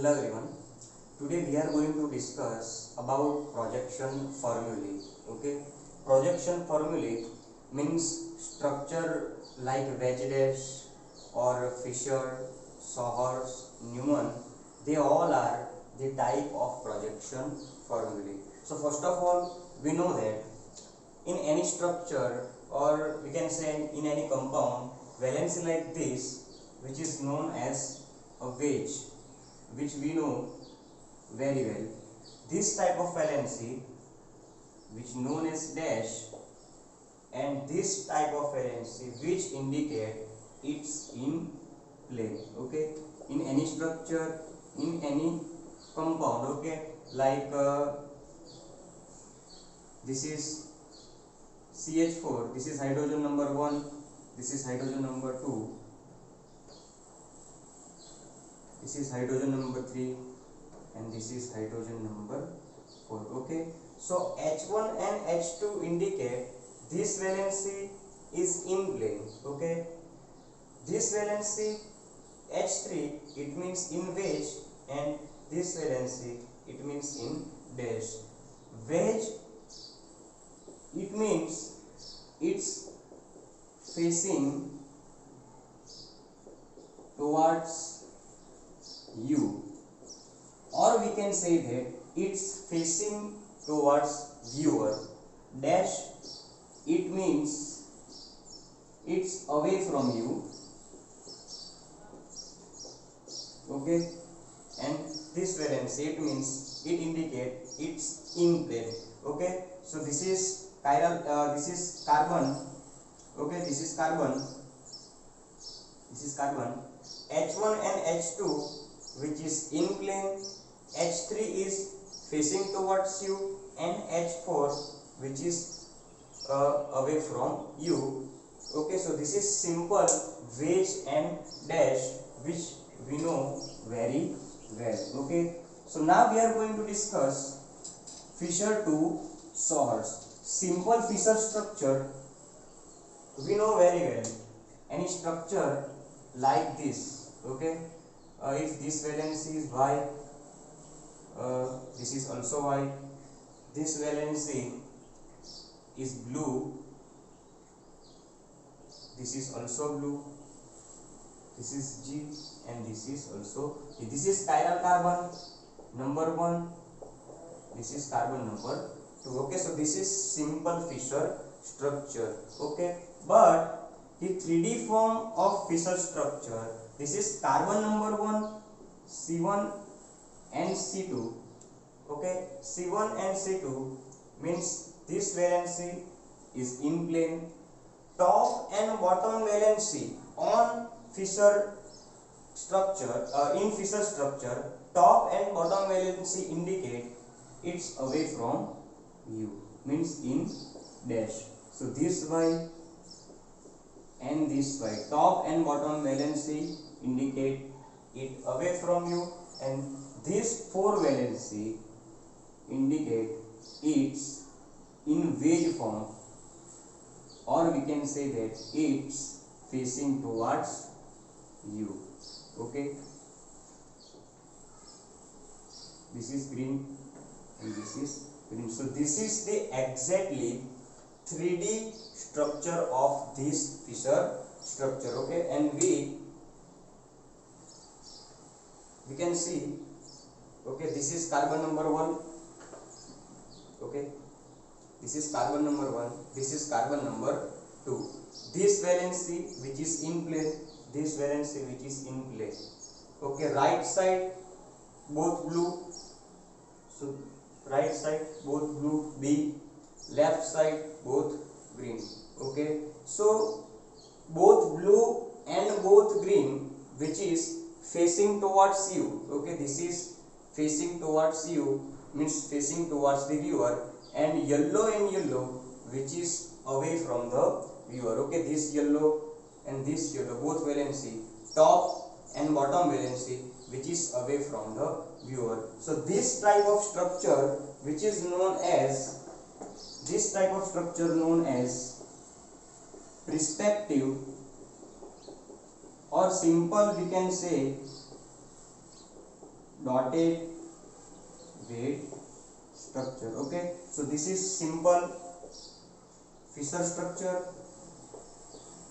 Hello everyone. Today we are going to discuss about projection formulae. Okay, projection formulae means structure like Wedge or Fisher, Sohers, Newman. They all are the type of projection formulae. So first of all, we know that in any structure or we can say in any compound, valency like this, which is known as a wedge, which we know very well. This type of valency, which known as dash, and this type of valency, which indicate it's in plane. Okay, in any structure, in any compound. Okay, like this is CH4. This is hydrogen number 1. This is hydrogen number 2. This is hydrogen number 3. And this is hydrogen number 4. Okay, so H1 and H2 indicate this valency is in plane. Okay, this valency H3, it means in wedge, and this valency, it means in dash. Wedge, it means it's facing towards you, or we can say that it's facing towards viewer. Dash, it means it's away from you. Okay, and this valency, it means it indicates it's in plane. Okay, so this is chiral, this is carbon. Okay, this is carbon. This is carbon. H1 and H2, which is in plane. H3 is facing towards you, and H4, which is away from you. Okay, so this is simple wedge and dash, which we know very well. Okay, so now we are going to discuss Fisher to Sohers. Simple Fisher structure we know very well. Any structure like this. Okay, if this valency is Y, this is also Y. This valency is blue. This is also blue. This is G, and this is also G. This is chiral carbon number 1. This is carbon number 2. Okay, so this is simple Fisher structure. Okay, but the 3D form of Fisher structure, this is carbon number 1, C1 and C2. Okay, C1 and C2 means this valency is in plane. Top and bottom valency on Fisher structure, in Fisher structure, top and bottom valency indicate it's away from you, means in dash. So this Y and this Y, top and bottom valency indicate it away from you, and this 4 valency indicate it's in wedge form, or we can say that it's facing towards you. Okay, this is green and this is green. So this is the exactly 3D structure of this Fisher structure. Okay, and we can see. Okay, this is carbon number 1. Okay, this is carbon number 1. This is carbon number 2. This valency which is in plane, this valency which is in plane. Okay, right side both blue. So right side both blue, B. Left side both green. Okay, so both blue and both green, which is facing towards you. Okay, this is facing towards you, means facing towards the viewer, and yellow and yellow, which is away from the viewer. Okay, this yellow and this yellow, both valency, top and bottom valency, which is away from the viewer. So this type of structure, which is known as, this type of structure known as perspective, or simple we can say dotted weight structure. Okay, so this is simple Fisher structure,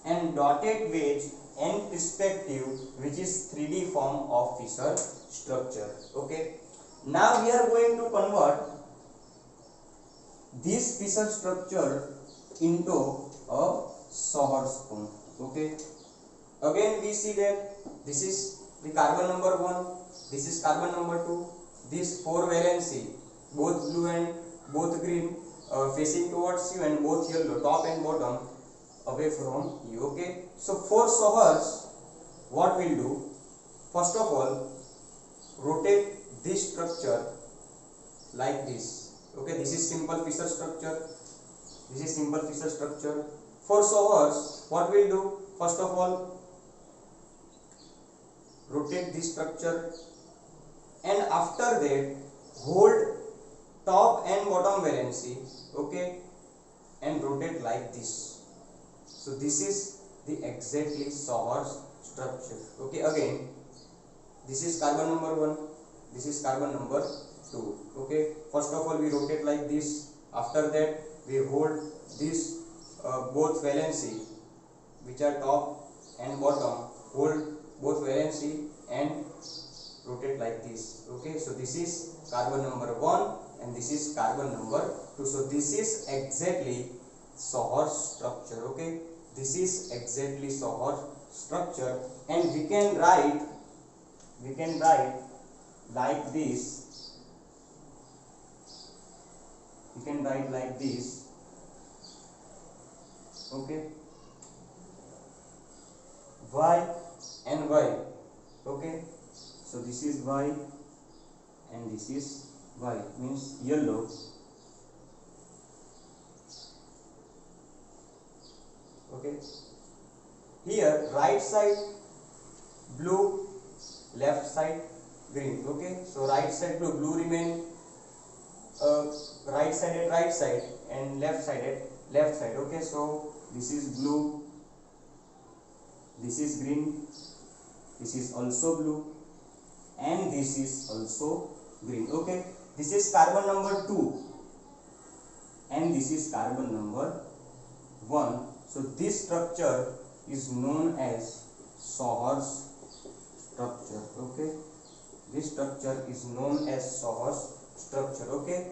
and dotted wedge and perspective, which is 3D form of Fisher structure. Okay, now we are going to convert this Fisher structure into a Sauer spoon. Okay, again we see that this is the carbon number 1, this is carbon number 2, this 4 valency, both blue and both green, facing towards you, and both yellow, top and bottom away from you. Okay, so for Sauers, what we'll do, first of all, rotate this structure like this. Okay, this is simple Fisher structure, this is simple Fisher structure. For Sauers, what we'll do, first of all, rotate this structure, and after that hold top and bottom valency, okay, and rotate like this. So this is the exactly Sauer's structure. Okay, again this is carbon number 1, this is carbon number 2. Okay, first of all we rotate like this, after that we hold this both valency, which are top and bottom, hold both valency and rotate like this. Okay, so this is carbon number 1 and this is carbon number 2. So this is exactly Sauer's structure. Okay, this is exactly Sauer's structure, and we can write like this. We can write like this. Okay, Y and Y. Okay, so this is Y and this is Y, means yellow. Okay, here right side blue, left side green. Okay, so right side blue remain right side at right side and left side at left side. Okay, so this is blue, this is green, this is also blue, and this is also green. Okay, this is carbon number 2 and this is carbon number 1. So this structure is known as Sauer's structure. Okay, this structure is known as Sauer's structure. Okay,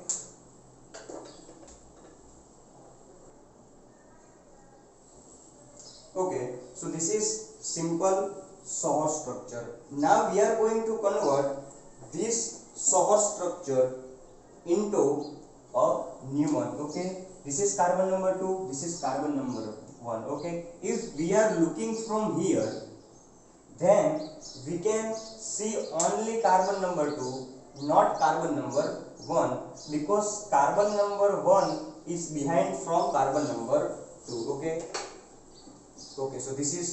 okay, so this is simple Sauer structure. Now we are going to convert this Sauer structure into a Newman. Okay, this is carbon number 2, this is carbon number 1. Okay, if we are looking from here, then we can see only carbon number 2, not carbon number 1, because carbon number 1 is behind from carbon number 2. Okay, okay, so this is,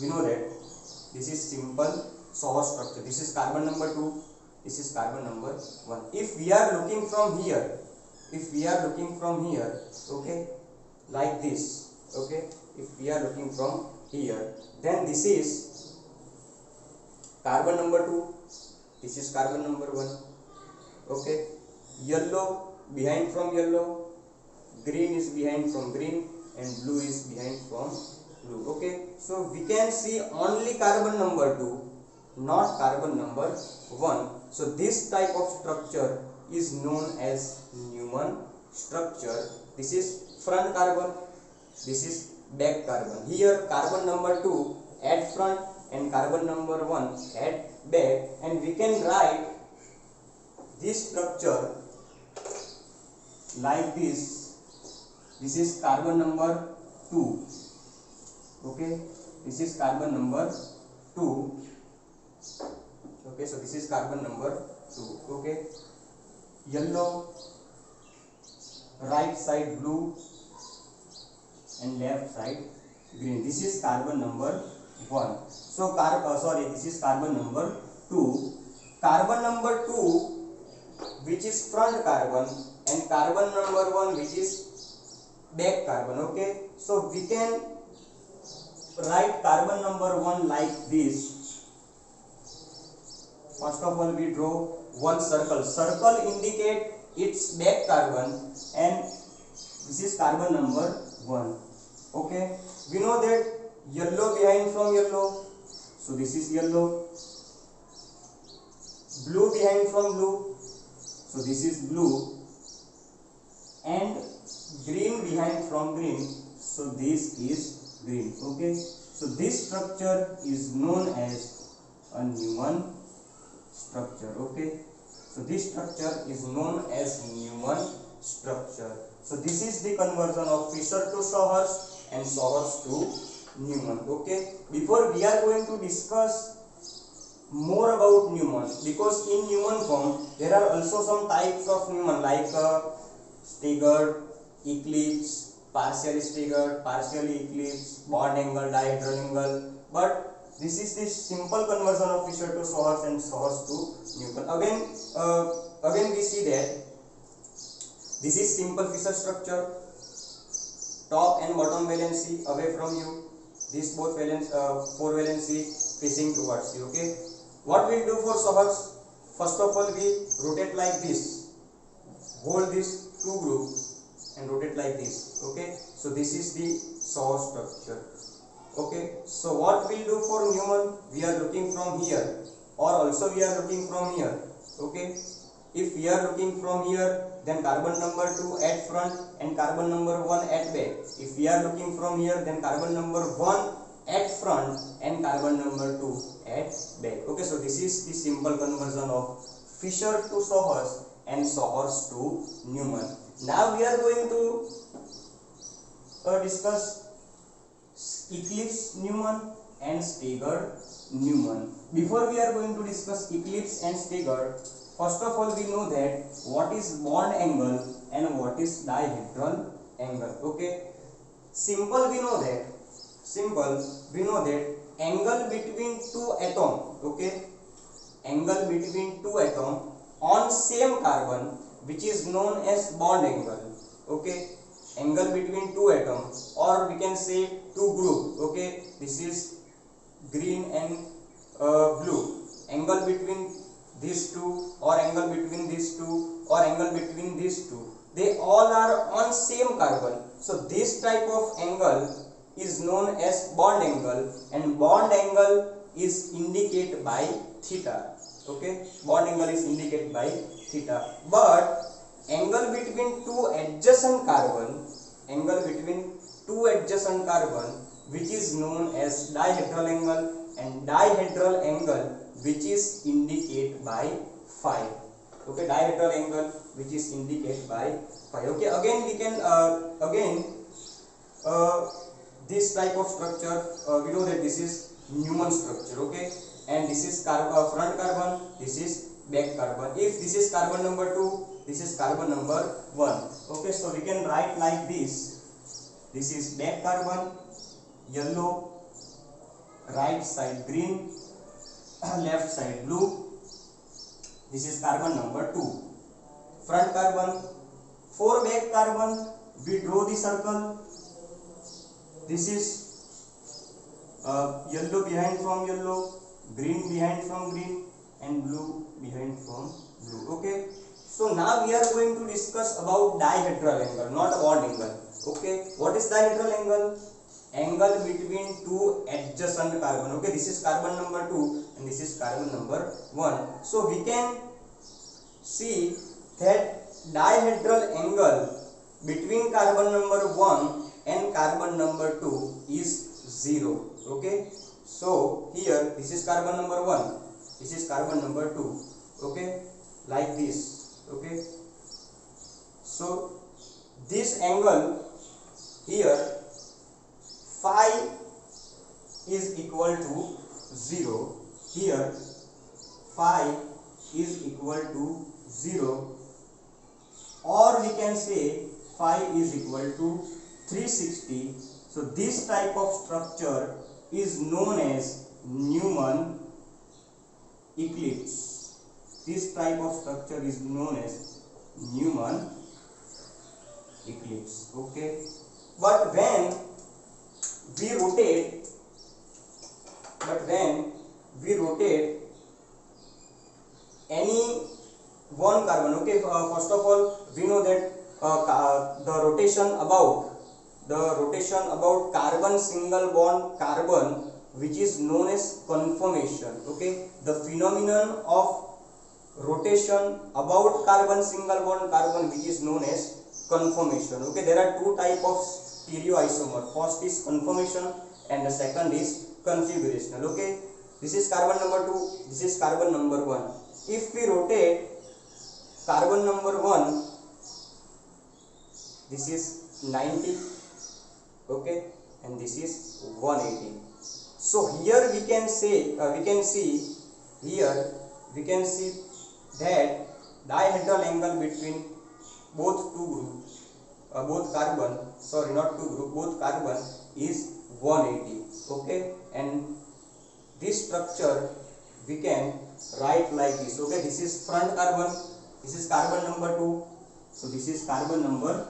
we know that this is simple Sauer structure. This is carbon number 2, this is carbon number 1. If we are looking from here, okay, like this, okay, if we are looking from here, then this is carbon number 2, this is carbon number 1. Okay, yellow behind from yellow, green is behind from green, and blue is behind from blue. Okay, so we can see only carbon number 2, not carbon number 1. So this type of structure is known as Newman structure. This is front carbon, this is back carbon. Here carbon number 2 at front and carbon number 1 at back, and we can write this structure like this. This is carbon number 2. Okay, this is carbon number 2. Okay, so this is carbon number 2. Okay, yellow, right side blue and left side green. This is carbon number 1. So this is carbon number 2. Carbon number 2, which is front carbon, and carbon number 1, which is back carbon. Okay, so we can write carbon number 1 like this. First of all, we draw one circle. Circle indicate its back carbon, and this is carbon number 1. Okay, we know that yellow behind from yellow, so this is yellow. Blue behind from blue, so this is blue, and green behind from green, so this is green. Okay, so this structure is known as a Newman structure. Okay, so this structure is known as Newman structure. So this is the conversion of Fisher to Sauhers and Sauhers to Newman. Okay, before we are going to discuss more about Newman, because in Newman form there are also some types of Newman like staggered, eclipse, partially staggered, partially eclipse, bond angle, dihedral angle, but this is the simple conversion of Fisher to Sauhers and Sauhers to Newman. Again we see that this is simple Fisher structure, top and bottom valency away from you, these both valence, 4 valency facing towards you. Okay, what we'll do for Sauhers? First of all, we rotate like this, hold this 2 group and rotate like this. Okay, so this is the Sauhers structure. Okay, so what we'll do for Newman? We are looking from here, or also we are looking from here. Okay, if we are looking from here, then carbon number 2 at front and carbon number 1 at back. If we are looking from here, then carbon number 1 at front and carbon number 2 at back. Okay, so this is the simple conversion of Fisher to Sauhers and Sauhers to Newman. Now we are going to discuss eclipse Newman and staggered Newman. Before we are going to discuss eclipse and staggered, first of all we know that what is bond angle and what is dihedral angle. Okay, simple we know that angle between two atoms, okay, angle between two atoms on same carbon, which is known as bond angle. Okay, angle between two atoms, or we can say two group. Okay, this is green and blue. Angle between these two, or angle between these two, or angle between these two, they all are on same carbon. So this type of angle is known as bond angle, and bond angle is indicated by theta. Okay, bond angle is indicated by theta. But angle between two adjacent carbon, which is known as dihedral angle, and dihedral angle which is indicated by phi. Okay, dihedral angle which is indicated by phi. Okay, again we can this type of structure, we know that this is Newman structure. Okay, and this is front carbon, this is back carbon. If this is carbon number 2, this is carbon number 1. Okay, so we can write like this. This is back carbon, yellow, right side green, left side blue. This is carbon number 2. Front carbon. For back carbon, we draw the circle. This is yellow behind from yellow, green behind from green, and blue behind from blue. Okay, so now we are going to discuss about dihedral angle, not bond angle. Okay, what is dihedral angle? Angle between two adjacent carbon. Okay, this is carbon number 2 and this is carbon number 1. So we can see that dihedral angle between carbon number 1 and carbon number 2 is 0. Okay, so here this is carbon number 1, this is carbon number 2. Okay, like this. Okay, so this angle here phi is equal to 0. Here phi is equal to 0, or we can say phi is equal to 360. So this type of structure is known as Newman eclipse. This type of structure is known as Newman eclipse. Okay, but when we rotate any one carbon. Okay, first of all we know that the rotation about carbon single bond carbon, which is known as conformation. Okay, the phenomenon of rotation about carbon single bond carbon, which is known as conformation. Okay, there are two type of stereoisomer. First is conformation and the second is configurational. Okay, this is carbon number 2, this is carbon number 1. If we rotate carbon number 1, this is 90, okay, and this is 180. So here we can say that dihedral angle between both carbon, sorry, not two group, both carbon is 180. Okay, and this structure we can write like this. Okay, this is front carbon, this is carbon number 2, so this is carbon number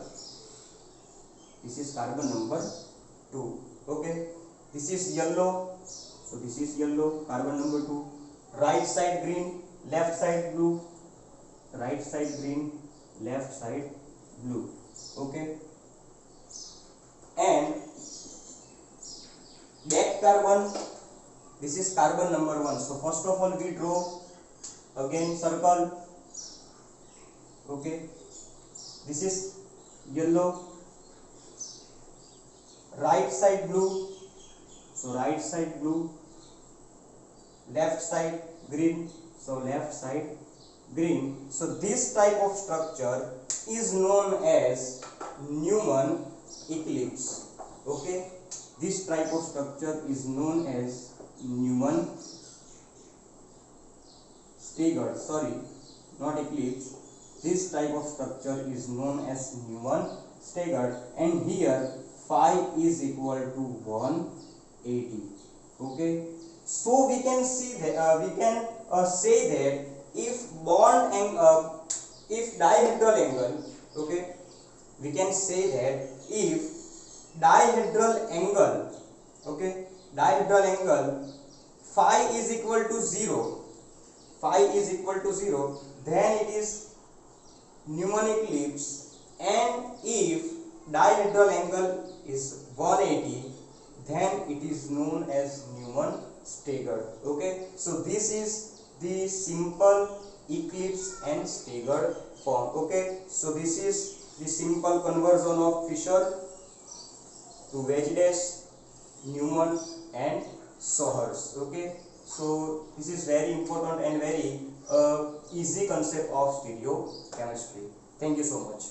2. Okay, this is yellow, so this is yellow, carbon number 2. Right side green, left side blue, right side green, left side blue. Okay, and back carbon, this is carbon number 1. So first of all we draw again circle. Okay, this is yellow, right side blue, so right side blue, left side green, so left side green. So this type of structure is known as Newman eclipse. Okay, this type of structure is known as Newman staggered, sorry, not eclipse. This type of structure is known as Newman staggered, and here phi is equal to 180. Okay, so we can see that say that if dihedral angle, okay, we can say that if dihedral angle, okay, dihedral angle phi is equal to 0, then it is Newman eclipse, and if dihedral angle is 180, then it is known as Newman staggered. Okay, so this is the simple eclipse and staggered form. Okay, so this is the simple conversion of Fisher to Wedge-Dash, Newman and Sohers. Okay, so this is very important and very easy concept of stereochemistry. Thank you so much.